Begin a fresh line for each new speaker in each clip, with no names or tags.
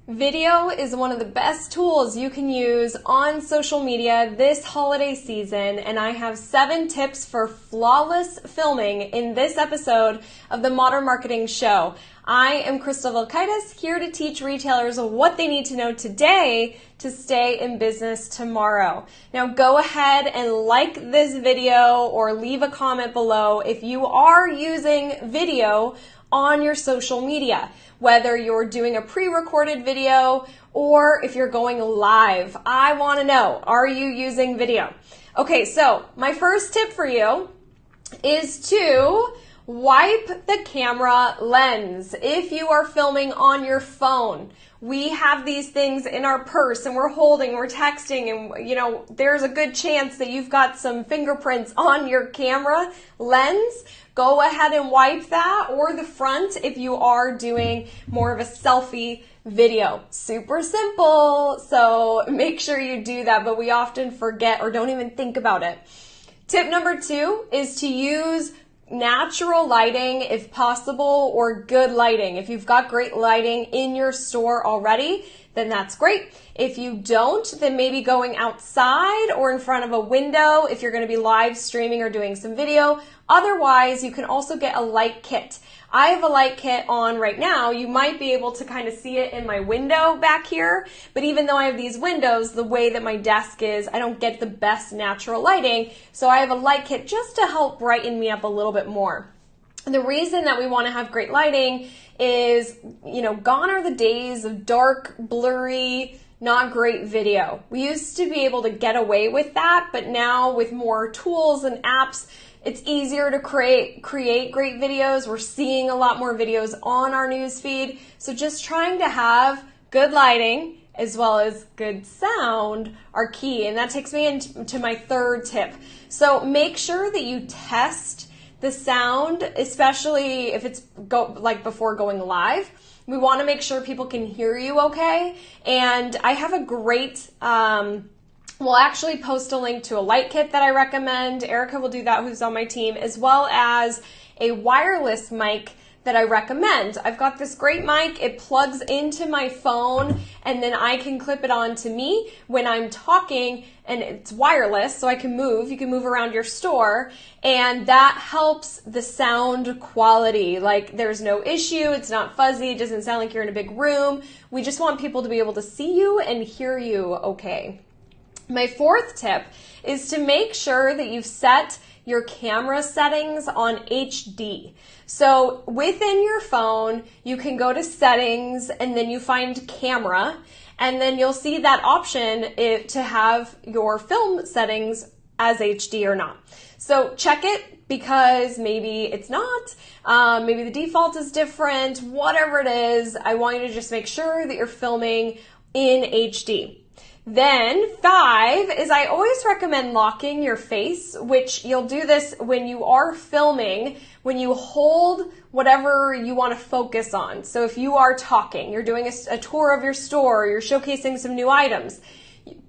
Video is one of the best tools you can use on social media this holiday season, and I have 7 tips for flawless filming in this episode of the Modern Marketing Show. I am Vilkaitis, here to teach retailers what they need to know today to stay in business tomorrow. Now go ahead and like this video or leave a comment below if you are using video on your social media, whether you're doing a pre-recorded video or if you're going live. I want to know, are you using video? Okay, so my first tip for you is to wipe the camera lens. If you are filming on your phone, we have these things in our purse and we're holding, we're texting, and there's a good chance that you've got some fingerprints on your camera lens. Go ahead and wipe that, or the front if you are doing more of a selfie video. Super simple, so make sure you do that, but we often forget or don't even think about it. Tip number 2 is to use natural lighting if possible, or good lighting. If you've got great lighting in your store already, then that's great. If you don't, then maybe going outside or in front of a window if you're going to be live streaming or doing some video. Otherwise, you can also get a light kit. I have a light kit on right now. You might be able to kind of see it in my window back here, but even though I have these windows, the way that my desk is, I don't get the best natural lighting, so I have a light kit just to help brighten me up a little bit more. The reason that we want to have great lighting is, gone are the days of dark, blurry, not great video. We used to be able to get away with that, but now with more tools and apps, it's easier to create great videos. We're seeing a lot more videos on our newsfeed. So just trying to have good lighting as well as good sound are key. And that takes me into my third tip. So make sure that you test the sound, especially if it's before going live. We want to make sure people can hear you okay. And I have a great, we'll actually post a link to a light kit that I recommend. Erica will do that, who's on my team, as well as a wireless mic that I recommend. I've got this great mic. It plugs into my phone, and then I can clip it on to me when I'm talking, and it's wireless, so I can move. You can move around your store, and that helps the sound quality. Like, there's no issue. It's not fuzzy. It doesn't sound like you're in a big room. We just want people to be able to see you and hear you okay. My fourth tip is to make sure that you've set your camera settings on HD. So within your phone, you can go to settings and then you find camera, and then you'll see that option to have your film settings as HD or not. So check it, because maybe it's not, maybe the default is different, whatever it is. I want you to just make sure that you're filming in HD. Then 5 is, I always recommend locking your face, which you'll do this when you are filming, when you hold whatever you want to focus on. So if you are talking, you're doing a tour of your store, you're showcasing some new items,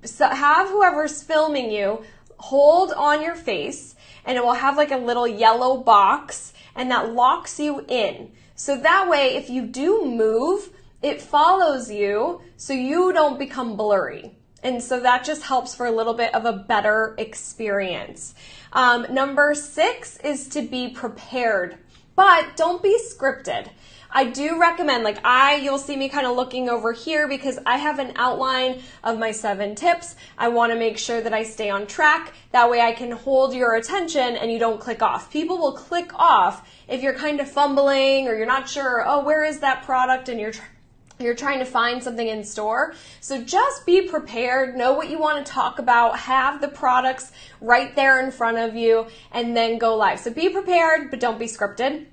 so have whoever's filming you hold on your face, and it will have like a little yellow box, and that locks you in. So that way, if you do move, it follows you so you don't become blurry. And so that just helps for a little bit of a better experience. Number 6 is to be prepared, but don't be scripted. I do recommend, you'll see me kind of looking over here because I have an outline of my 7 tips. I want to make sure that I stay on track. That way I can hold your attention and you don't click off. People will click off if you're kind of fumbling or you're not sure, oh, where is that product, and you're trying to find something in store. So just be prepared, know what you want to talk about, have the products right there in front of you, and then go live. So be prepared, but don't be scripted.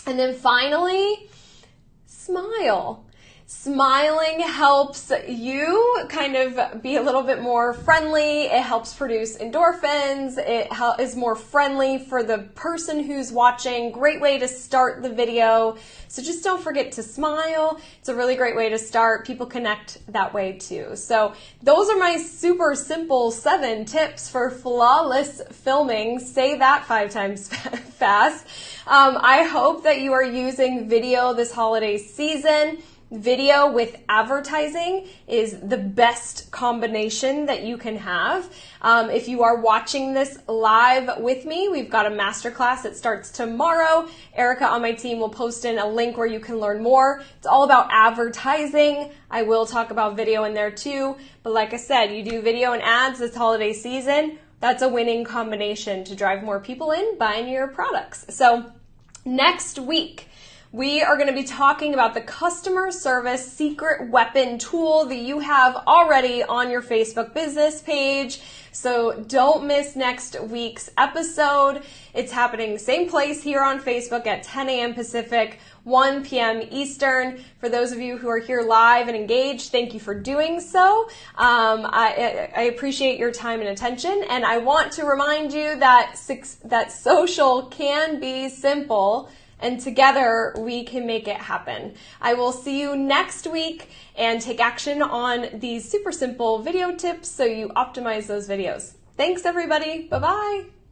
And then finally, smile. Smiling helps you kind of be a little bit more friendly. It helps produce endorphins. It is more friendly for the person who's watching. Great way to start the video. So just don't forget to smile. It's a really great way to start. People connect that way too. So those are my super simple 7 tips for flawless filming. Say that 5 times fast. I hope that you are using video this holiday season. video with advertising is the best combination that you can have. If you are watching this live with me, we've got a masterclass that starts tomorrow. Erica on my team will post in a link where you can learn more. It's all about advertising. I will talk about video in there too, but like I said, you do video and ads this holiday season, that's a winning combination to drive more people in buying your products. So next week, we are going to be talking about the customer service secret weapon tool that you have already on your Facebook business page. So don't miss next week's episode. It's happening same place here on Facebook at 10 a.m. Pacific, 1 p.m. Eastern. For those of you who are here live and engaged, thank you for doing so. I appreciate your time and attention, and I want to remind you that social can be simple, and together we can make it happen. I will see you next week and take action on these super simple video tips so you optimize those videos. Thanks everybody. Bye-bye.